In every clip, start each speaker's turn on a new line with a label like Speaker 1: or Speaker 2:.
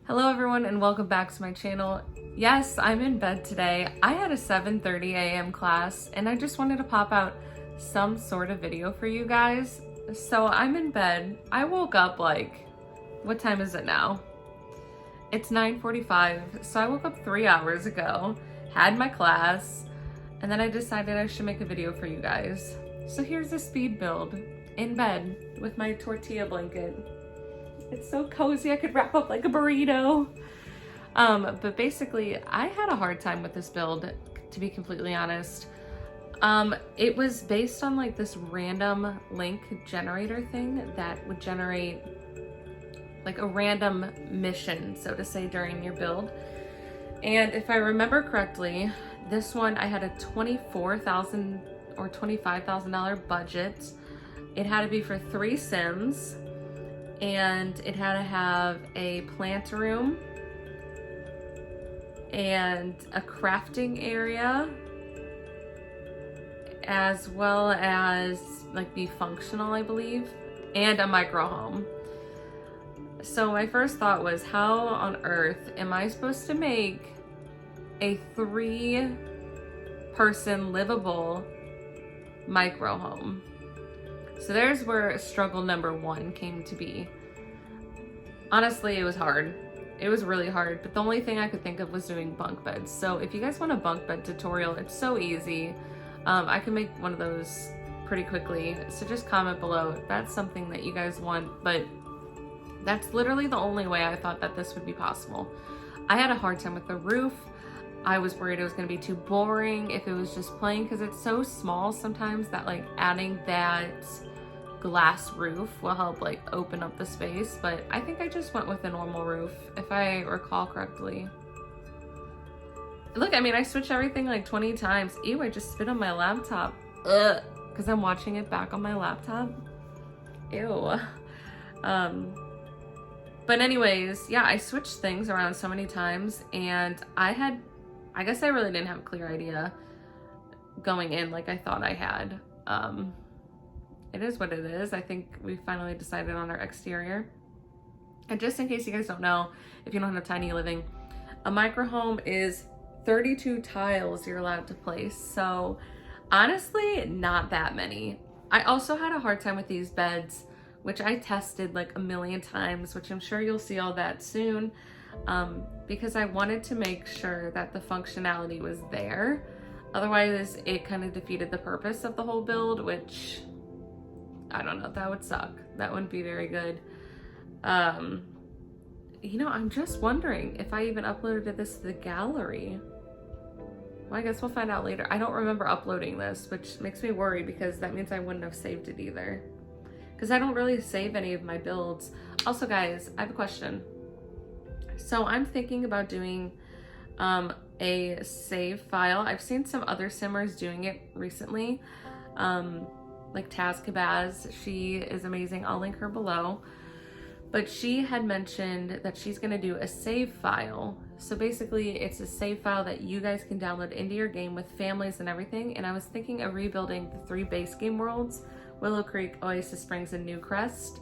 Speaker 1: Hello everyone and welcome back to my channel. Yes, I'm in bed today. I had a 7:30 a.m. class and I just wanted to pop out some sort of video for you guys. So I'm in bed. I woke up what time is it now? It's 9:45, so I woke up 3 hours ago, had my class, and then I decided I should make a video for you guys. So here's a speed build in bed with my tortilla blanket. It's so cozy, I could wrap up like a burrito. But basically, I had a hard time with this build, to be completely honest. It was based on like this random link generator thing that would generate like a random mission, so to say, during your build. And if I remember correctly, this one, I had a $24,000 or $25,000 budget. It had to be for 3 Sims. And it had to have a plant room and a crafting area, as well as like be functional, I believe, and a micro home. So my first thought was, how on earth am I supposed to make a 3-person livable micro home? So there's where struggle number 1 came to be. Honestly, it was hard. It was really hard, but the only thing I could think of was doing bunk beds. So if you guys want a bunk bed tutorial, it's so easy. I can make one of those pretty quickly. So just comment below if that's something that you guys want, but that's literally the only way I thought that this would be possible. I had a hard time with the roof. I was worried it was gonna be too boring if it was just plain, because it's so small sometimes that like adding that glass roof will help like open up the space, but I think I just went with a normal roof if I recall correctly. Look, I mean, I switched everything like 20 times. Ew, I just spit on my laptop. Ugh, because I'm watching it back on my laptop. Ew. But anyways, yeah, I switched things around so many times, and I guess I really didn't have a clear idea going in like I thought I had. It is what it is. I think we finally decided on our exterior. And just in case you guys don't know, if you don't have tiny living, a micro home is 32 tiles you're allowed to place. So honestly, not that many. I also had a hard time with these beds, which I tested like a million times, which I'm sure you'll see all that soon, because I wanted to make sure that the functionality was there. Otherwise, it kind of defeated the purpose of the whole build, which I don't know, that would suck. That wouldn't be very good. You know, I'm just wondering if I even uploaded this to the gallery. Well, I guess we'll find out later. I don't remember uploading this, which makes me worry because that means I wouldn't have saved it either. Because I don't really save any of my builds. Also, guys, I have a question. So I'm thinking about doing a save file. I've seen some other simmers doing it recently. Like Tazkabaz, she is amazing. I'll link her below. But she had mentioned that she's gonna do a save file. So basically it's a save file that you guys can download into your game with families and everything. And I was thinking of rebuilding the 3 base game worlds, Willow Creek, Oasis Springs, and Newcrest,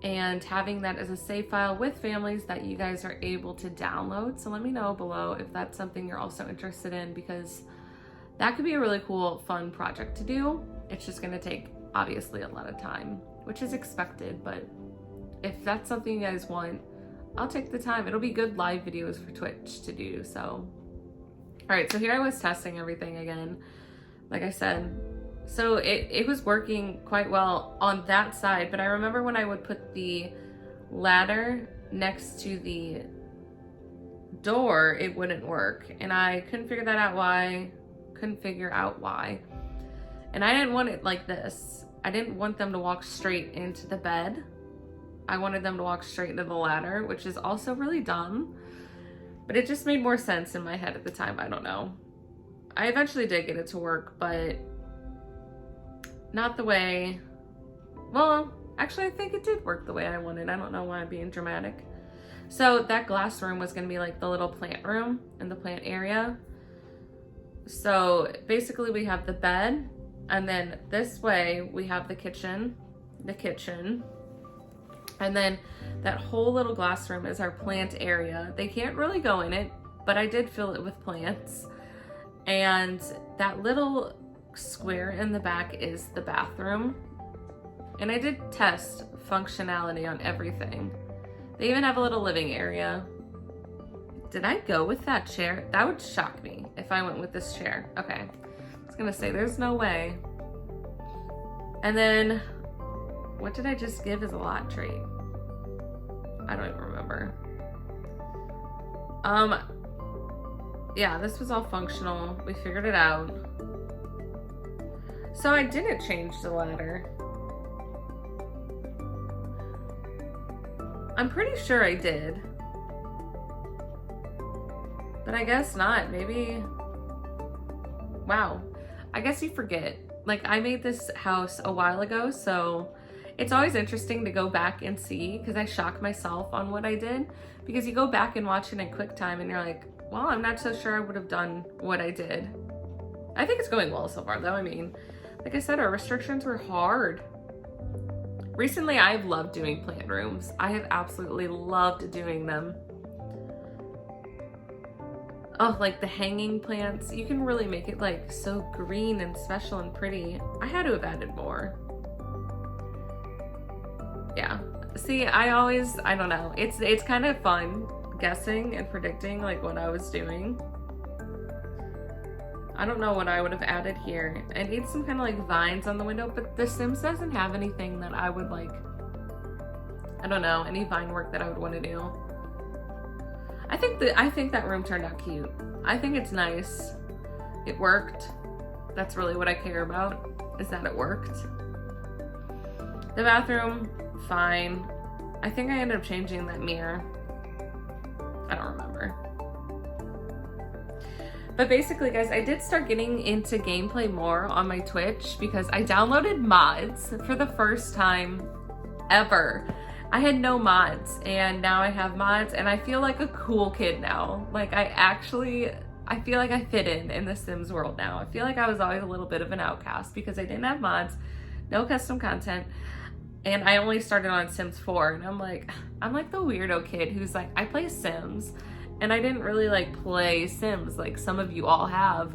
Speaker 1: and having that as a save file with families that you guys are able to download. So let me know below if that's something you're also interested in, because that could be a really cool, fun project to do. It's just gonna take, obviously, a lot of time, which is expected, but if that's something you guys want, I'll take the time. It'll be good live videos for Twitch to do, so. All right, so here I was testing everything again, like I said. So it was working quite well on that side, but I remember when I would put the ladder next to the door, it wouldn't work, and I couldn't figure out why. And I didn't want it like this. I didn't want them to walk straight into the bed. I wanted them to walk straight into the ladder, which is also really dumb, but it just made more sense in my head at the time. I don't know. I eventually did get it to work, but not the way, well, actually I think it did work the way I wanted. I don't know why I'm being dramatic. So that glass room was gonna be like the little plant room in the plant area. So basically we have the bed, and then this way we have the kitchen, And then that whole little glass room is our plant area. They can't really go in it, but I did fill it with plants. And that little square in the back is the bathroom. And I did test functionality on everything. They even have a little living area. Did I go with that chair? That would shock me if I went with this chair. Okay, I was gonna say there's no way. And then, what did I just give as a lot trait? I don't even remember. Yeah, this was all functional. We figured it out. So I didn't change the ladder. I'm pretty sure I did. But I guess not. Maybe. Wow. I guess you forget. Like, I made this house a while ago, so it's always interesting to go back and see, because I shock myself on what I did. Because you go back and watch it in QuickTime and you're like, well, I'm not so sure I would have done what I did. I think it's going well so far, though. I mean, like I said, our restrictions were hard. Recently, I've loved doing plant rooms. I have absolutely loved doing them. Oh, like the hanging plants. You can really make it like so green and special and pretty. I had to have added more. Yeah. See, I don't know. It's kind of fun guessing and predicting like what I was doing. I don't know what I would have added here. I need some kind of like vines on the window, but The Sims doesn't have anything that I would like, I don't know, any vine work that I would want to do. I think that room turned out cute. I think it's nice. It worked. That's really what I care about, is that it worked. The bathroom, fine. I think I ended up changing that mirror. I don't remember. But basically, guys, I did start getting into gameplay more on my Twitch because I downloaded mods for the first time ever. I had no mods, and now I have mods, and I feel like a cool kid now. Like, I feel like I fit in the Sims world now. I feel like I was always a little bit of an outcast because I didn't have mods, no custom content, and I only started on Sims 4, and I'm like the weirdo kid who's like, I play Sims, and I didn't really like play Sims like some of you all have.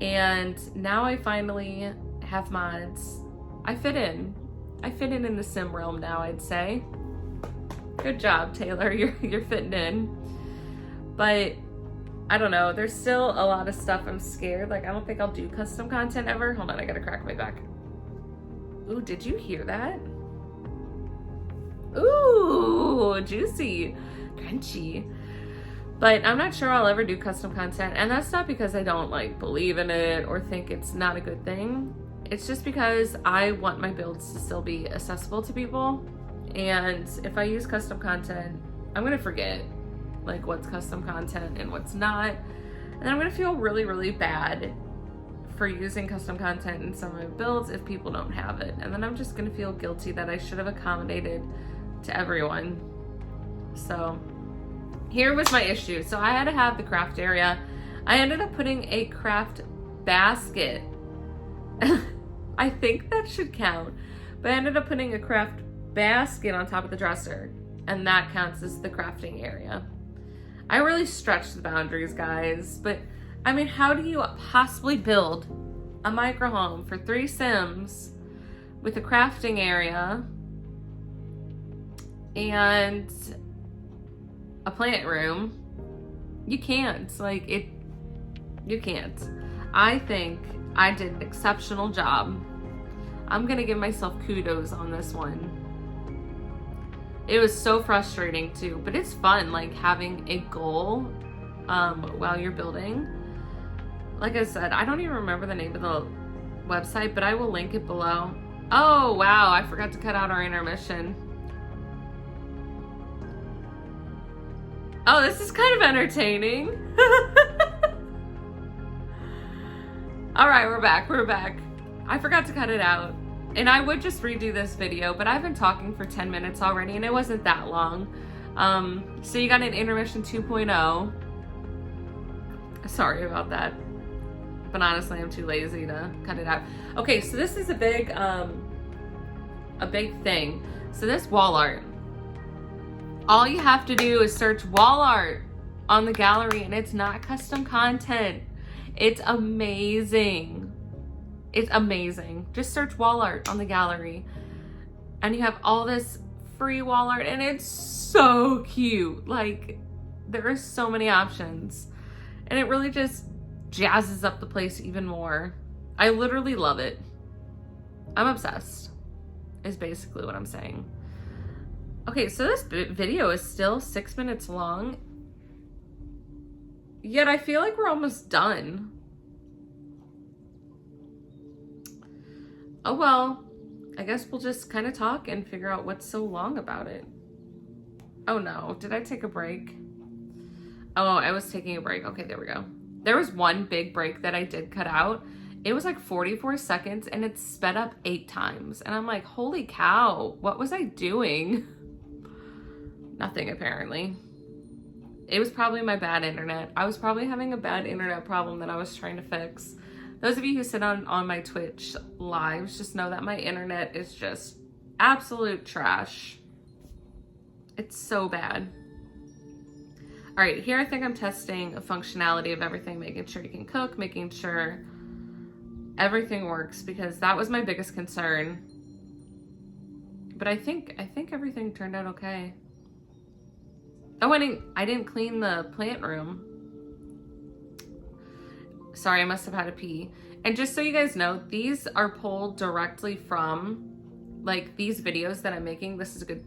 Speaker 1: And now I finally have mods. I fit in the Sim realm now, I'd say. Good job, Taylor. You're fitting in. But I don't know. There's still a lot of stuff I'm scared. Like, I don't think I'll do custom content ever. Hold on, I gotta crack my back. Ooh, did you hear that? Ooh, juicy, crunchy. But I'm not sure I'll ever do custom content, and that's not because I don't like believe in it or think it's not a good thing. It's just because I want my builds to still be accessible to people, and if I use custom content, I'm gonna forget like what's custom content and what's not, and I'm gonna feel really, really bad for using custom content in some of my builds if people don't have it, and then I'm just gonna feel guilty that I should have accommodated to everyone. So here was my issue. So I had to have the craft area. I ended up putting a craft basket. I think that should count, but I ended up putting a craft basket on top of the dresser, and that counts as the crafting area. I really stretched the boundaries, guys, but I mean, how do you possibly build a micro home for 3 Sims with a crafting area and a plant room? You can't. You can't. I think I did an exceptional job. I'm gonna give myself kudos on this one. It was so frustrating too, but it's fun, like having a goal while you're building. Like I said, I don't even remember the name of the website, but I will link it below. Oh wow, I forgot to cut out our intermission. Oh, this is kind of entertaining. All right, we're back. I forgot to cut it out. And I would just redo this video, but I've been talking for 10 minutes already, and it wasn't that long. So you got an intermission 2.0. Sorry about that. But honestly, I'm too lazy to cut it out. Okay, so this is a big thing. So this wall art, All you have to do is search wall art on the gallery, and it's not custom content. It's amazing. It's amazing. Just search wall art on the gallery, and you have all this free wall art, and it's so cute. Like, there are so many options, and it really just jazzes up the place even more. I literally love it. I'm obsessed, is basically what I'm saying. Okay, so this video is still 6 minutes long, yet I feel like we're almost done. Oh well, I guess we'll just kind of talk and figure out what's so long about it. Oh no, did I take a break? Oh, I was taking a break. Okay, there we go. There was one big break that I did cut out. It was like 44 seconds and it's sped up 8 times. And I'm like, holy cow, what was I doing? Nothing, apparently. It was probably my bad internet. I was probably having a bad internet problem that I was trying to fix. Those of you who sit on my Twitch lives just know that my internet is just absolute trash. It's so bad. All right, here I think I'm testing a functionality of everything, making sure you can cook, making sure everything works, because that was my biggest concern. But I think everything turned out okay. Oh, I didn't clean the plant room. Sorry, I must have had to pee. And just so you guys know, these are pulled directly from, like, these videos that I'm making. This is a good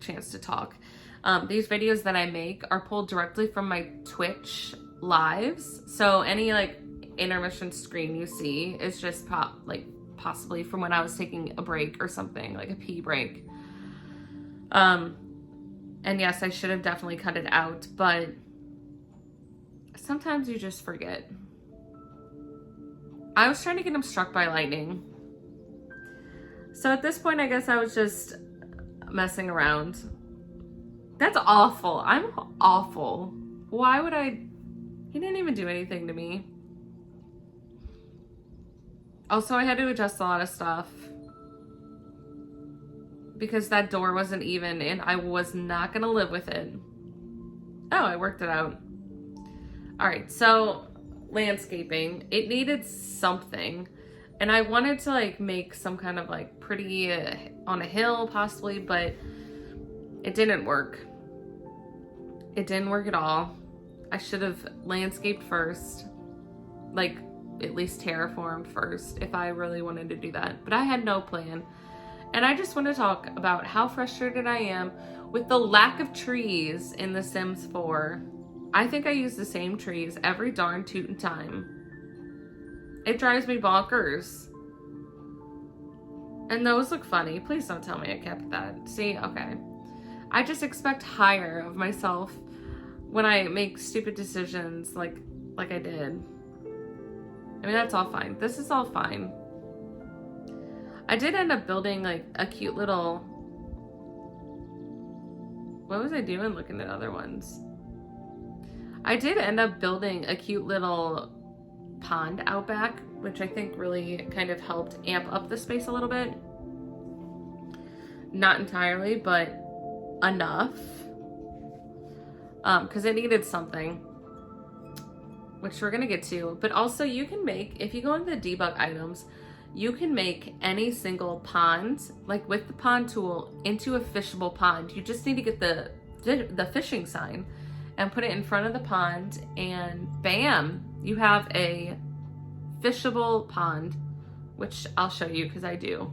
Speaker 1: chance to talk. These videos that I make are pulled directly from my Twitch lives. So any, like, intermission screen you see is just possibly from when I was taking a break or something, like a pee break. And yes, I should have definitely cut it out, but sometimes you just forget. I was trying to get him struck by lightning. So at this point, I guess I was just messing around. That's awful. I'm awful. Why would I? He didn't even do anything to me. Also, I had to adjust a lot of stuff because that door wasn't even, and I was not gonna live with it. Oh, I worked it out. All right, so landscaping, it needed something, and I wanted to like make some kind of like pretty on a hill possibly, but it didn't work. It didn't work at all. I should have landscaped first, like at least terraformed first if I really wanted to do that, but I had no plan. And I just want to talk about how frustrated I am with the lack of trees in The Sims 4. I think I use the same trees every darn tootin' time. It drives me bonkers. And those look funny. Please don't tell me I kept that. See, okay. I just expect higher of myself when I make stupid decisions like I did. I mean, that's all fine. This is all fine. I did end up building like a cute little... What was I doing looking at other ones? I did end up building a cute little pond out back, which I think really kind of helped amp up the space a little bit. Not entirely, but enough. Because it needed something, which we're going to get to. But also you can make, if you go into the debug items, you can make any single pond, like with the pond tool, into a fishable pond. You just need to get the fishing sign and put it in front of the pond, and bam, you have a fishable pond, which I'll show you because I do.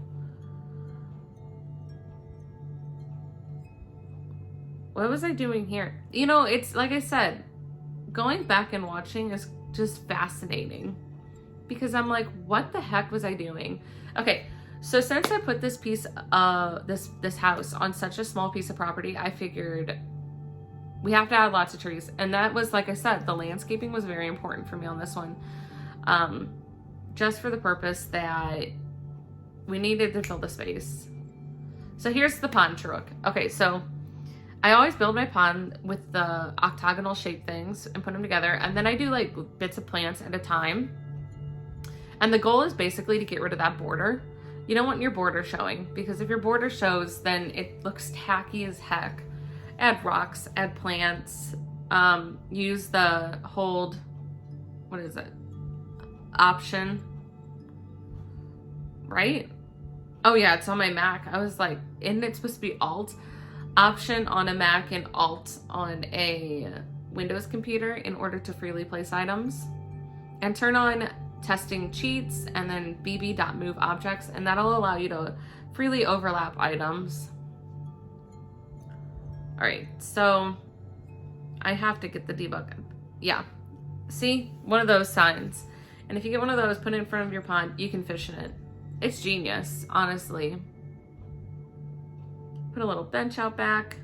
Speaker 1: What was I doing here? You know, it's like I said, going back and watching is just fascinating. Because I'm like, what the heck was I doing? Okay, so since I put this piece of this house on such a small piece of property, I figured we have to add lots of trees. And that was, like I said, the landscaping was very important for me on this one. Just for the purpose that we needed to fill the space. So here's the pond trick. Okay, so I always build my pond with the octagonal shaped things and put them together. And then I do like bits of plants at a time. And the goal is basically to get rid of that border. You don't want your border showing, because if your border shows, then it looks tacky as heck. add rocks, add plants, use the hold, what is it? Option, right? Oh yeah, it's on my Mac. I was like, isn't it supposed to be Alt? Option on a Mac and Alt on a Windows computer in order to freely place items. And turn on testing cheats and then bb.move objects, and that'll allow you to freely overlap items. All right, so I have to get the debug. Yeah, see, one of those signs. And if you get one of those, put it in front of your pond, you can fish in it. It's genius, honestly. Put a little bench out back,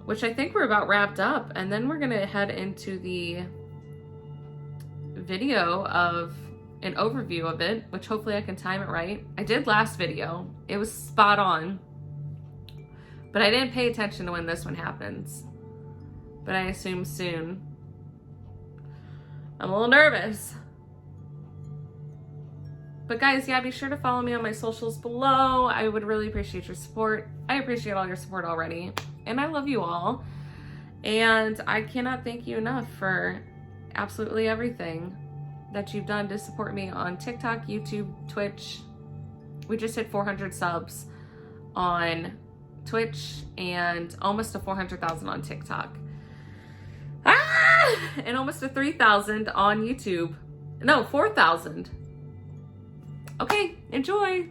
Speaker 1: which I think we're about wrapped up. And then we're gonna head into the video of an overview of it, which hopefully I can time it right. I did last video, it was spot on, but I didn't pay attention to when this one happens, but I assume soon. I'm a little nervous. But guys, yeah, be sure to follow me on my socials below. I would really appreciate your support. I appreciate all your support already, and I love you all. And I cannot thank you enough for absolutely everything that you've done to support me on TikTok, YouTube, Twitch. We just hit 400 subs on Twitch and almost to 400,000 on TikTok. And almost to 3,000 on YouTube. No, 4,000. Okay, enjoy.